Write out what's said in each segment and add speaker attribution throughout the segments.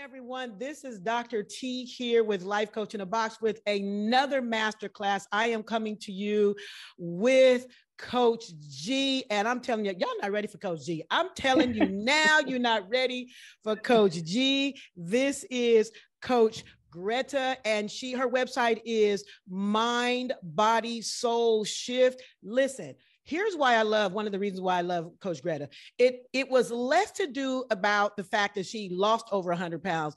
Speaker 1: everyone. This is Dr. T here with Life Coach in a Box with another masterclass. I am coming to you with Coach G, and I'm telling you, y'all not ready for Coach G. I'm telling you now, you're not ready for Coach G. This is Coach Greta, and her website is Mind, Body, Soul Shift. Listen, here's why one of the reasons why I love Coach Greta. It was less to do about the fact that she lost over 100 pounds,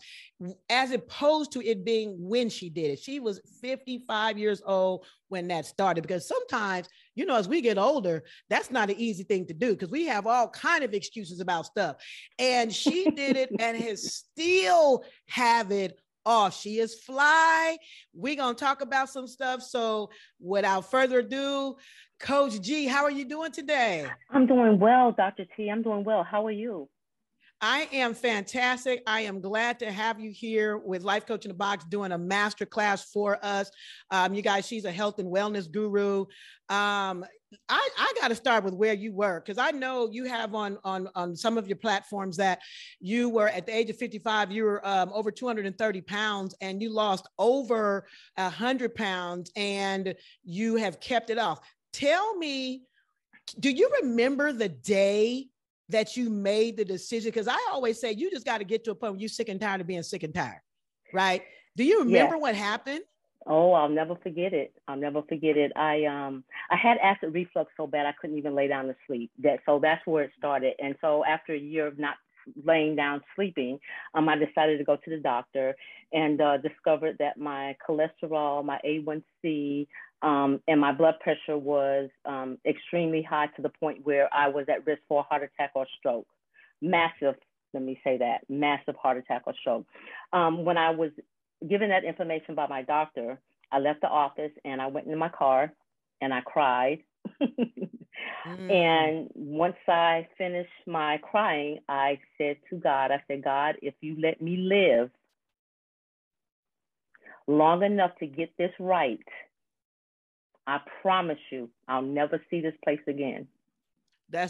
Speaker 1: as opposed to it being when she did it. She was 55 years old when that started, because sometimes, as we get older, that's not an easy thing to do because we have all kind of excuses about stuff. And she did it and has still have it off. She is fly. We're going to talk about some stuff. So without further ado, Coach G, how are you doing today?
Speaker 2: I'm doing well, Dr. T. I'm doing well. How are you?
Speaker 1: I am fantastic. I am glad to have you here with Life Coach in the Box doing a master class for us. You guys, she's a health and wellness guru. I got to start with where you were, because I know you have on some of your platforms that you were at the age of 55, you were over 230 pounds and you lost over 100 pounds and you have kept it off. Tell me, do you remember the day that you made the decision? Because I always say you just got to get to a point where you're sick and tired of being sick and tired, right? Do you remember what happened?
Speaker 2: Oh, I'll never forget it. I'll never forget it. I had acid reflux so bad I couldn't even lay down to sleep. So that's where it started. And so after a year of not laying down sleeping, I decided to go to the doctor and discovered that my cholesterol, my A1C, and my blood pressure was extremely high, to the point where I was at risk for a heart attack or stroke. Massive, let me say that, massive heart attack or stroke. When I was given that information by my doctor, I left the office and I went in my car and I cried. And once I finished my crying, I said to God, God, if you let me live long enough to get this right, I promise you, I'll never see this place again.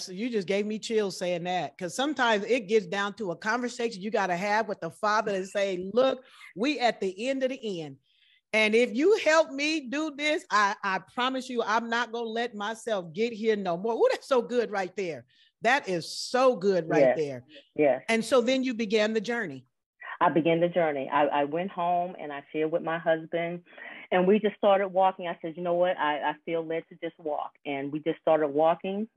Speaker 1: You just gave me chills saying that, because sometimes it gets down to a conversation you got to have with the Father and say, look, we at the end of the end. And if you help me do this, I promise you, I'm not going to let myself get here no more. Oh, that's so good right there. That is so good right there.
Speaker 2: Yes.
Speaker 1: And so then you began the journey.
Speaker 2: I began the journey. I went home and I shared with my husband, and we just started walking. I said, you know what? I feel led to just walk. And we just started walking.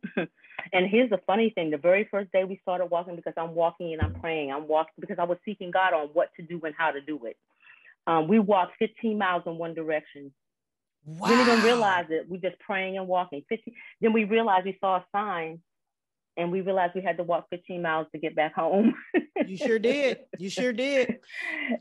Speaker 2: And here's the funny thing. The very first day we started walking, because I'm walking and I'm praying. I'm walking because I was seeking God on what to do and how to do it. We walked 15 miles in one direction.
Speaker 1: Wow.
Speaker 2: We didn't even realize it. We just praying and walking. Then we realized we saw a sign, and we realized we had to walk 15 miles to get back home.
Speaker 1: You sure did. You sure did.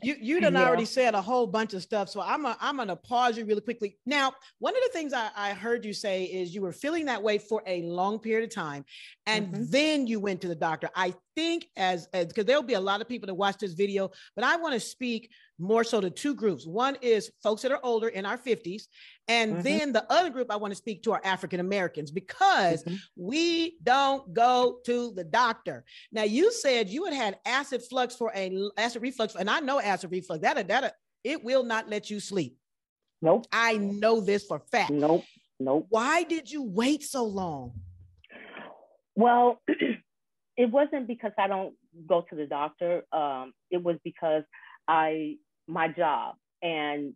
Speaker 1: You done already said a whole bunch of stuff. So I'm going to pause you really quickly. Now, one of the things I heard you say is you were feeling that way for a long period of time. And then you went to the doctor. I think because there'll be a lot of people that watch this video, but I want to speak more so to two groups. One is folks that are older, in our 50s. And then the other group I want to speak to are African Americans, because we don't go to the doctor. Now, you said you had acid reflux, and I know acid reflux, that it will not let you sleep.
Speaker 2: Nope.
Speaker 1: I know this for fact.
Speaker 2: Nope.
Speaker 1: Why did you wait so long?
Speaker 2: Well, it wasn't because I don't go to the doctor. It was because my job, and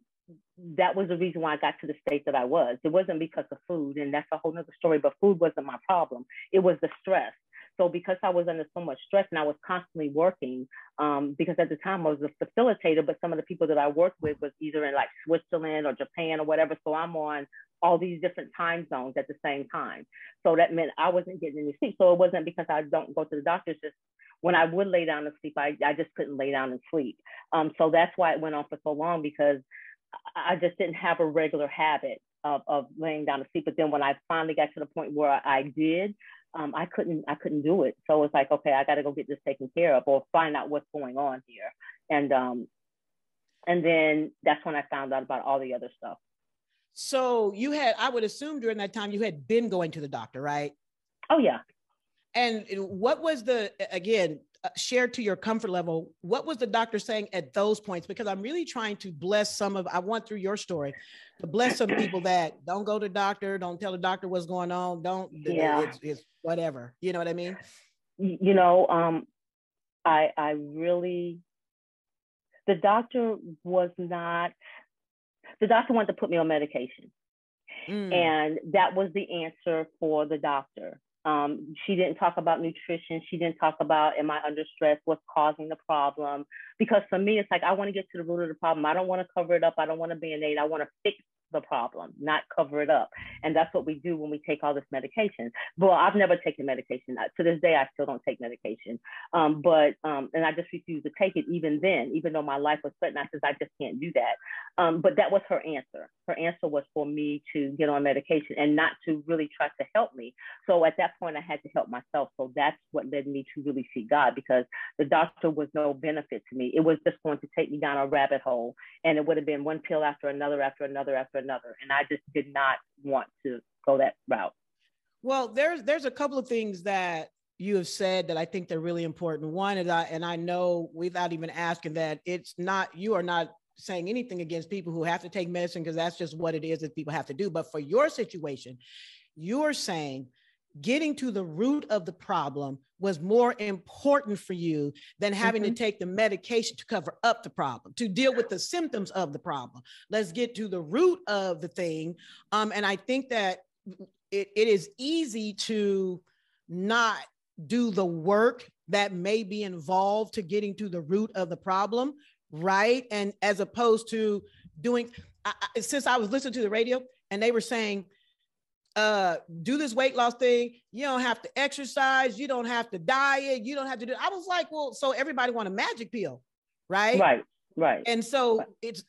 Speaker 2: that was the reason why I got to the state that I was. It wasn't because of food, and that's a whole nother story, but food wasn't my problem. It was the stress. So because I was under so much stress and I was constantly working, because at the time I was a facilitator, but some of the people that I worked with was either in like Switzerland or Japan or whatever. So I'm on all these different time zones at the same time. So that meant I wasn't getting any sleep. So it wasn't because I don't go to the doctor. It's just when I would lay down to sleep, I just couldn't lay down and sleep. So that's why it went on for so long, because I just didn't have a regular habit of laying down to sleep. But then when I finally got to the point where I did, I couldn't do it. So it's like, okay, I got to go get this taken care of or find out what's going on here. And then that's when I found out about all the other stuff.
Speaker 1: So I would assume during that time you had been going to the doctor, right?
Speaker 2: Oh yeah.
Speaker 1: And what was again, share to your comfort level, what was the doctor saying at those points? Because I'm really trying to bless I went through your story to bless some people that don't go to the doctor, don't tell the doctor what's going on, it's whatever. You know what I mean?
Speaker 2: You know, I really, the doctor wanted to put me on medication. And that was the answer for the doctor. She didn't talk about nutrition. She didn't talk about, am I under stress? What's causing the problem? Because for me, it's like, I want to get to the root of the problem. I don't want to cover it up. I don't want to Band-Aid. I want to fix the problem, not cover it up. And that's what we do when we take all this medication. Well, I've never taken medication. To this day, I still don't take medication. And I just refuse to take it even then, even though my life was threatened. I said, I just can't do that. But that was her answer. Her answer was for me to get on medication and not to really try to help me. So at that point, I had to help myself. So that's what led me to really seek God, because the doctor was no benefit to me. It was just going to take me down a rabbit hole, and it would have been one pill after another, after another, after another. And I just did not want to go that route.
Speaker 1: Well, there's a couple of things that you have said that I think they're really important. One is, I know without even asking, that you are not saying anything against people who have to take medicine, because that's just what it is that people have to do. But for your situation, you're saying getting to the root of the problem was more important for you than having to take the medication to cover up the problem, to deal with the symptoms of the problem. Let's get to the root of the thing. And I think that it is easy to not do the work that may be involved to getting to the root of the problem, right? And as opposed to doing, since I was listening to the radio and they were saying, do this weight loss thing. You don't have to exercise. You don't have to diet. You don't have to do. I was like, well, so everybody want a magic pill, right?
Speaker 2: Right.
Speaker 1: And so
Speaker 2: it's.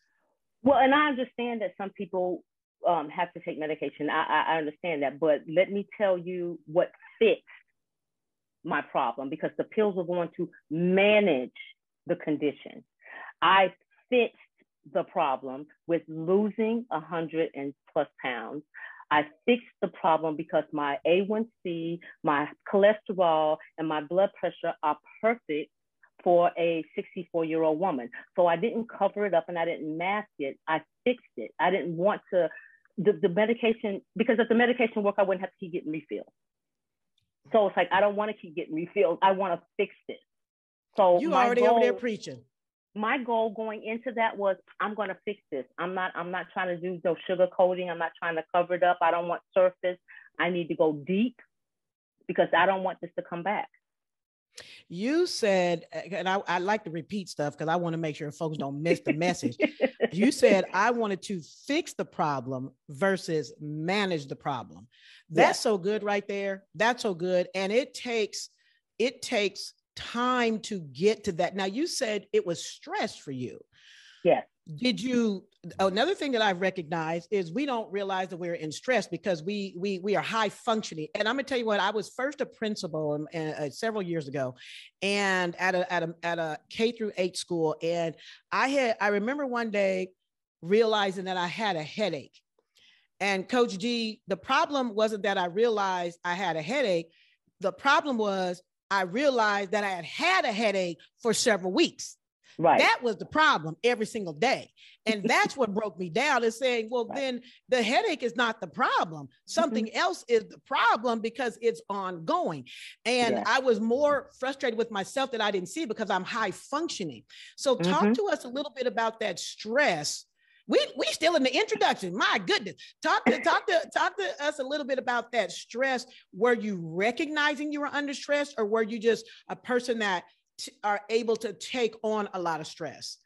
Speaker 2: Well, and I understand that some people have to take medication. I understand that, but let me tell you what fixed my problem, because the pills were going to manage the condition. I fixed the problem with losing 100 and plus pounds. I fixed the problem because my A1C, my cholesterol, and my blood pressure are perfect for a 64-year-old woman. So I didn't cover it up and I didn't mask it. I fixed it. I didn't want to, the medication, because if the medication worked, I wouldn't have to keep getting refilled. So it's like, I don't want to keep getting refilled. I want to fix it. So
Speaker 1: you already over there preaching.
Speaker 2: My goal going into that was, I'm going to fix this. I'm not trying to do no sugar coating. I'm not trying to cover it up. I don't want surface. I need to go deep, because I don't want this to come back.
Speaker 1: You said, and I like to repeat stuff because I want to make sure folks don't miss the message. You said, I wanted to fix the problem versus manage the problem. That's so good right there. That's so good. And it takes time to get to that. Now, you said it was stress for you.
Speaker 2: Yes.
Speaker 1: Another thing that I've recognized is we don't realize that we're in stress because we are high functioning. And I'm gonna tell you what, I was first a principal several years ago, and at a K through 8 school. And I remember one day realizing that I had a headache. And Coach G, the problem wasn't that I realized I had a headache. The problem was I realized that I had a headache for several weeks.
Speaker 2: Right.
Speaker 1: That was the problem every single day. And that's what broke me down, is saying, well, then the headache is not the problem. Something else is the problem, because it's ongoing. And I was more frustrated with myself that I didn't see, because I'm high functioning. So talk to us a little bit about that stress. We still in the introduction. My goodness. Talk to us a little bit about that stress. Were you recognizing you were under stress, or were you just a person that are able to take on a lot of stress?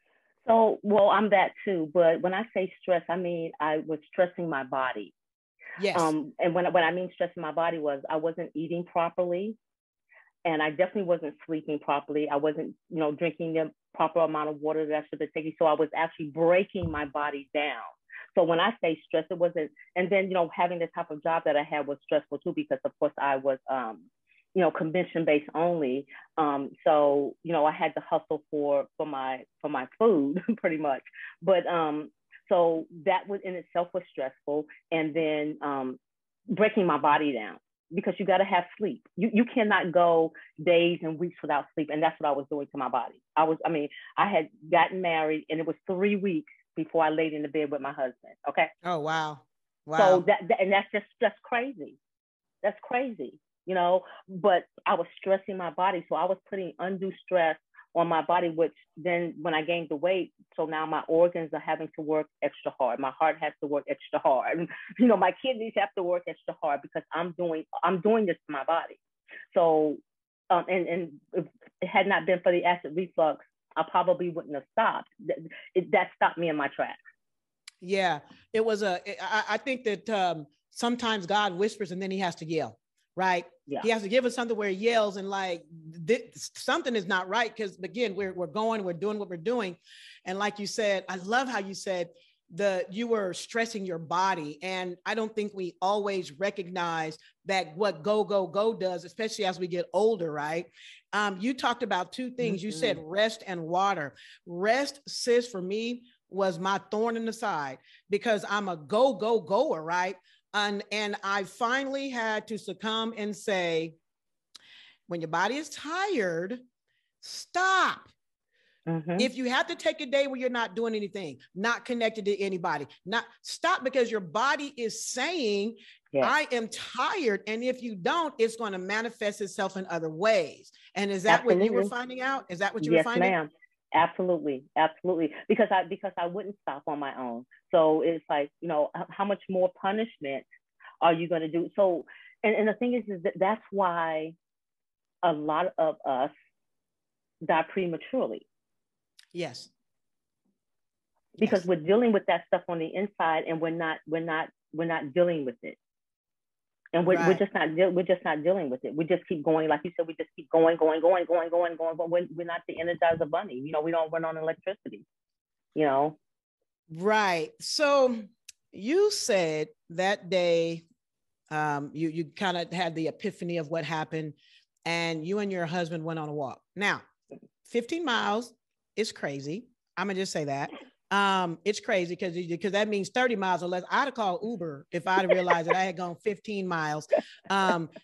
Speaker 2: So, well, I'm that too. But when I say stress, I mean, I was stressing my body.
Speaker 1: Yes.
Speaker 2: And when I mean stressing my body was, I wasn't eating properly, and I definitely wasn't sleeping properly. I wasn't, drinking the proper amount of water that I should have taken. So I was actually breaking my body down. So when I say stress, it wasn't, and then, having the type of job that I had was stressful too, because of course I was, convention-based only. So, I had to hustle for my food pretty much. But so that was in itself was stressful. And then breaking my body down. because you got to have sleep. You cannot go days and weeks without sleep. And that's what I was doing to my body. I had gotten married and it was 3 weeks before I laid in the bed with my husband. Okay.
Speaker 1: Oh, wow.
Speaker 2: Wow. So and that's crazy. That's crazy, but I was stressing my body. So I was putting undue stress on my body, which then when I gained the weight, so now my organs are having to work extra hard. My heart has to work extra hard. My kidneys have to work extra hard because I'm doing this to my body. So, and if it had not been for the acid reflux, I probably wouldn't have stopped. That stopped me in my tracks.
Speaker 1: Yeah, it was I think that sometimes God whispers and then he has to yell, right? Yeah. He has to give us something where he yells and like something is not right. Because again, we're doing what we're doing. And like you said, I love how you said you were stressing your body. And I don't think we always recognize that what go does, especially as we get older, right? You talked about two things. You said rest and water. Rest, sis, for me was my thorn in the side because I'm a goer, right? And I finally had to succumb and say, when your body is tired, stop. Mm-hmm. If you have to take a day where you're not doing anything, not connected to anybody, not stop, because your body is saying, yes, I am tired. And if you don't, it's going to manifest itself in other ways. And is that Absolutely. What you were finding out? Is that what you
Speaker 2: yes,
Speaker 1: were finding?
Speaker 2: Yes, ma'am. Absolutely. Because I wouldn't stop on my own. So it's like, how much more punishment are you going to do? So, and the thing is that's why a lot of us die prematurely.
Speaker 1: Yes.
Speaker 2: Because we're dealing with that stuff on the inside and we're not dealing with it. And we're just not dealing with it. We just keep going, like you said. We just keep going. But we're not the Energizer Bunny. We don't run on electricity.
Speaker 1: Right. So you said that day, you kind of had the epiphany of what happened, and you and your husband went on a walk. Now, 15 miles is crazy. I'm gonna just say that. It's crazy because that means 30 miles or less. I'd have called Uber if I'd have realized that I had gone 15 miles.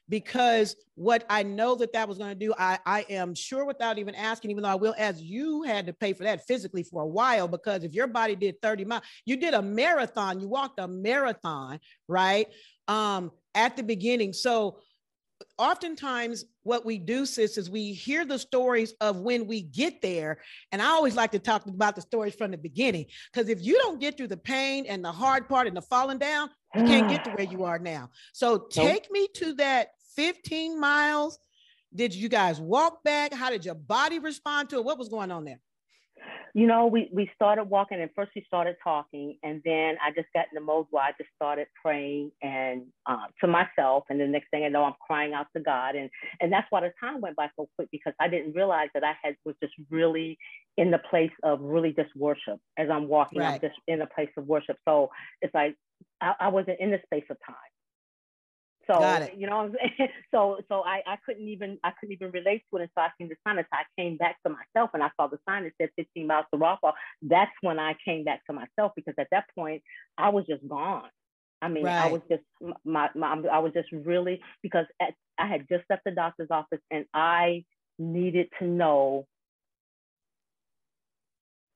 Speaker 1: Because what I know that was going to do, I am sure without even asking, even though I will, as you had to pay for that physically for a while, because if your body did 30 miles, you did a marathon, you walked a marathon, right? At the beginning. So oftentimes what we do, sis, is we hear the stories of when we get there. And I always like to talk about the stories from the beginning, because if you don't get through the pain and the hard part and the falling down, you can't get to where you are now. So take me to that 15 miles. Did you guys walk back? How did your body respond to it? What was going on there?
Speaker 2: We started walking, and first we started talking, and then I just got in the mode where I just started praying and to myself, and the next thing I know, I'm crying out to God, and that's why the time went by so quick, because I didn't realize that I was just really in the place of really just worship. As I'm walking, right. I'm just in a place of worship. So it's like I wasn't in the space of time. So, so I couldn't even relate to it. And so I seen the sign. So I came back to myself, and I saw the sign that said 15 miles to Rockwall. That's when I came back to myself, because at that point I was just gone. I mean, right. I was just I was just really, because I had just left the doctor's office, and I needed to know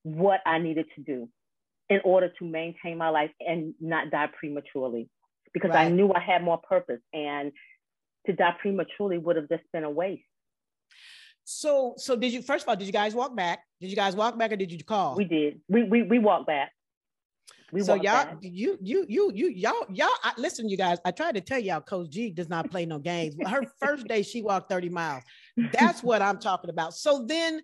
Speaker 2: what I needed to do in order to maintain my life and not die prematurely. Because right. I knew I had more purpose, and to die prematurely would have just been a waste.
Speaker 1: So did you, first of all, did you guys walk back? Did you guys walk back, or did you call?
Speaker 2: We did. We walked back.
Speaker 1: So y'all, y'all, listen, you guys, I tried to tell y'all, Coach G does not play no games. Her first day, she walked 30 miles. That's what I'm talking about. So then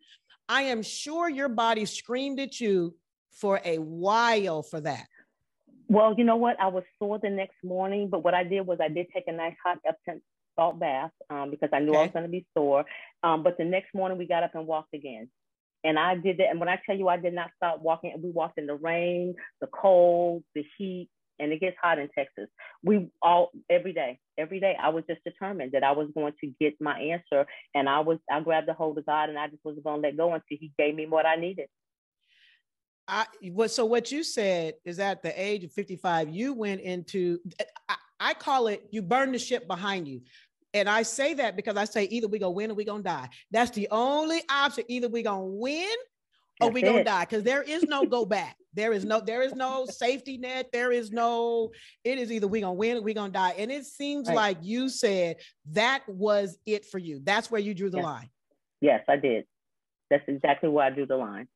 Speaker 1: I am sure your body screamed at you for a while for that.
Speaker 2: Well, you know what? I was sore the next morning, but what I did was I did take a nice hot Epsom salt bath because I knew I was going to be sore. But the next morning we got up and walked again. And I did that. And when I tell you I did not stop walking, we walked in the rain, the cold, the heat, and it gets hot in Texas. Every day, I was just determined that I was going to get my answer. And I grabbed a hold of God, and I just wasn't going to let go until he gave me what I needed.
Speaker 1: So what you said is at the age of 55, you went into, I call it, you burn the ship behind you. And I say that because I say either we gonna win or we gonna die. That's the only option. Either we gonna win or we gonna die, because there is no go back. There is no safety net. There is no, it is either we gonna win or we gonna die. And it seems like you said that was it for you. That's where you drew the line.
Speaker 2: Yes, I did. That's exactly where I drew the line.